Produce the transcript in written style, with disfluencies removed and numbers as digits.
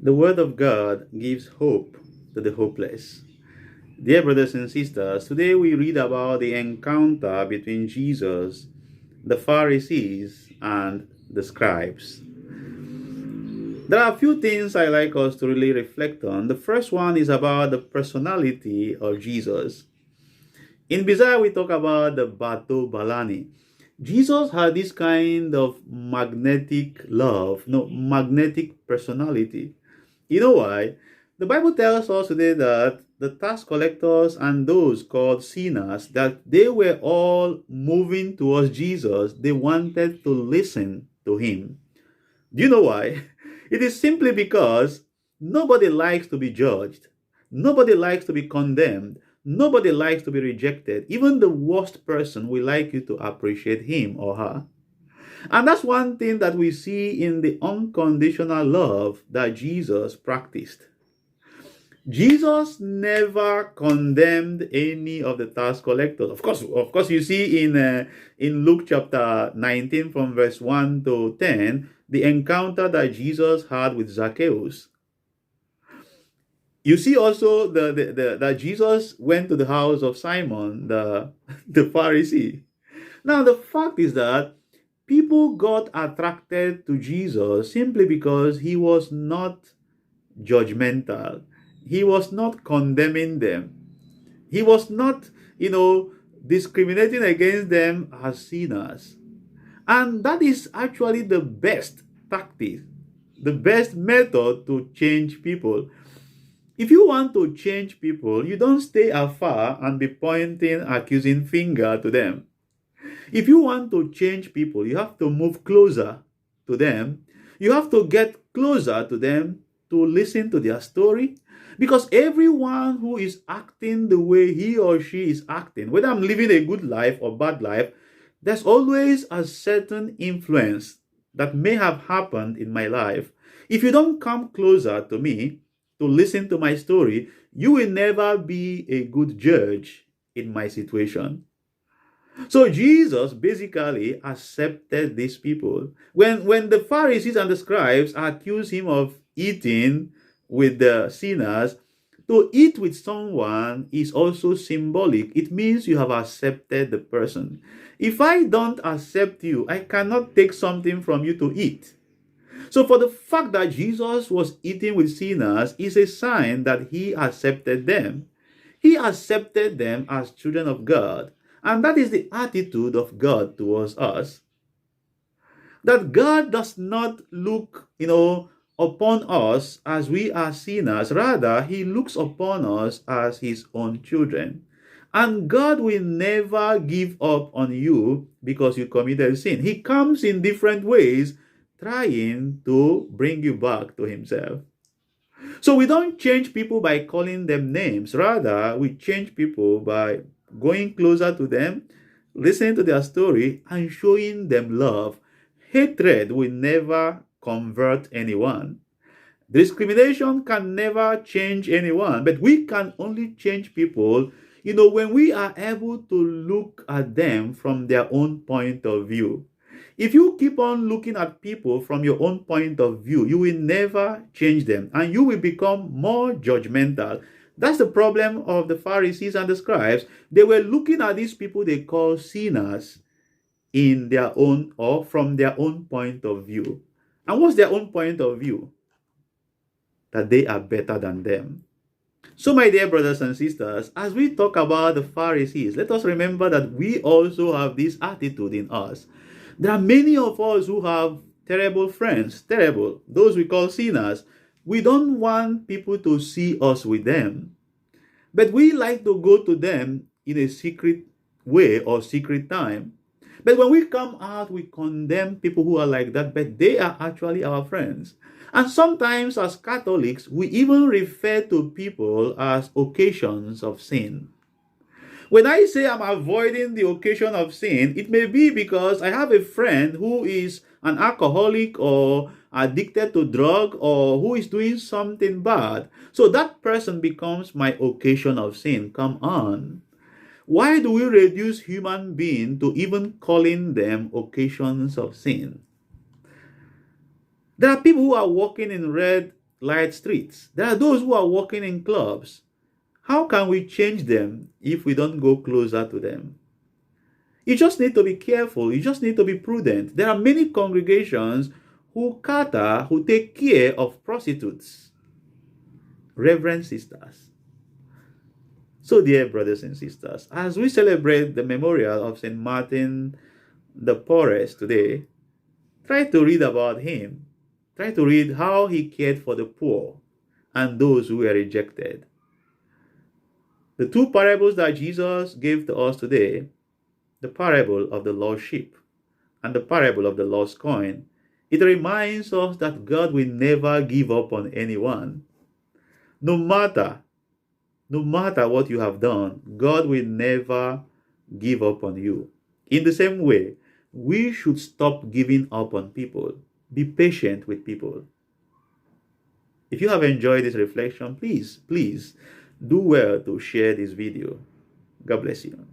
The Word of God gives hope to the hopeless. Dear brothers and sisters, today we read about the encounter between Jesus, the Pharisees, and the scribes. There are a few things I like us to really reflect on. The first one is about the personality of Jesus. In Bizarre, we talk about the Bato Balani. Jesus had this kind of magnetic love, no, magnetic personality. You know why? The Bible tells us today that the tax collectors and those called sinners, that they were all moving towards Jesus. They wanted to listen to him. Do you know why? It is simply because nobody likes to be judged. Nobody likes to be condemned. Nobody likes to be rejected. Even the worst person will like you to appreciate him or her. And that's one thing that we see in the unconditional love that Jesus practiced. Jesus never condemned any of the tax collectors. Of course, you see in Luke chapter 19 from verse 1 to 10, the encounter that Jesus had with Zacchaeus. You see also that Jesus went to the house of Simon, the Pharisee. Now, the fact is that people got attracted to Jesus simply because he was not judgmental. He was not condemning them. He was not, discriminating against them as sinners. And that is actually the best tactic, the best method to change people. If you want to change people, you don't stay afar and be pointing accusing finger to them. If you want to change people, you have to move closer to them. You have to get closer to them to listen to their story. Because everyone who is acting the way he or she is acting, whether I'm living a good life or bad life, there's always a certain influence that may have happened in my life. If you don't come closer to me to listen to my story, you will never be a good judge in my situation. So Jesus basically accepted these people. When the Pharisees and the scribes accused him of eating with the sinners, to eat with someone is also symbolic. It means you have accepted the person. If I don't accept you, I cannot take something from you to eat. So for the fact that Jesus was eating with sinners is a sign that he accepted them. He accepted them as children of God. And that is the attitude of God towards us. That God does not look, upon us as we are sinners. Rather, he looks upon us as his own children. And God will never give up on you because you committed sin. He comes in different ways trying to bring you back to himself. So we don't change people by calling them names. Rather, we change people by going closer to them, listening to their story, and showing them love. Hatred will never convert anyone. Discrimination can never change anyone, but we can only change people, when we are able to look at them from their own point of view. If you keep on looking at people from your own point of view, you will never change them and you will become more judgmental. That's the problem of the Pharisees and the scribes. They were looking at these people they call sinners in their own or from their own point of view. And what's their own point of view? That they are better than them. So, my dear brothers and sisters, as we talk about the Pharisees, let us remember that we also have this attitude in us. There are many of us who have terrible friends, those we call sinners. We don't want people to see us with them, but we like to go to them in a secret way or secret time. But when we come out, we condemn people who are like that, but they are actually our friends. And sometimes as Catholics, we even refer to people as occasions of sin. When I say I'm avoiding the occasion of sin, it may be because I have a friend who is an alcoholic or addicted to drug or who is doing something bad. So that person becomes my occasion of sin. Come on. Why do we reduce human beings to even calling them occasions of sin? There are people who are walking in red light streets. There are those who are walking in clubs. How can we change them if we don't go closer to them? You just need to be careful. You just need to be prudent. There are many congregations who cater, who take care of prostitutes. Reverend sisters. So, dear brothers and sisters, as we celebrate the memorial of St. Martin the Porres today, try to read about him. Try to read how he cared for the poor and those who were rejected. The two parables that Jesus gave to us today, the parable of the lost sheep and the parable of the lost coin, it reminds us that God will never give up on anyone. No matter what you have done, God will never give up on you. In the same way, we should stop giving up on people. Be patient with people. If you have enjoyed this reflection, please do well to share this video. God bless you.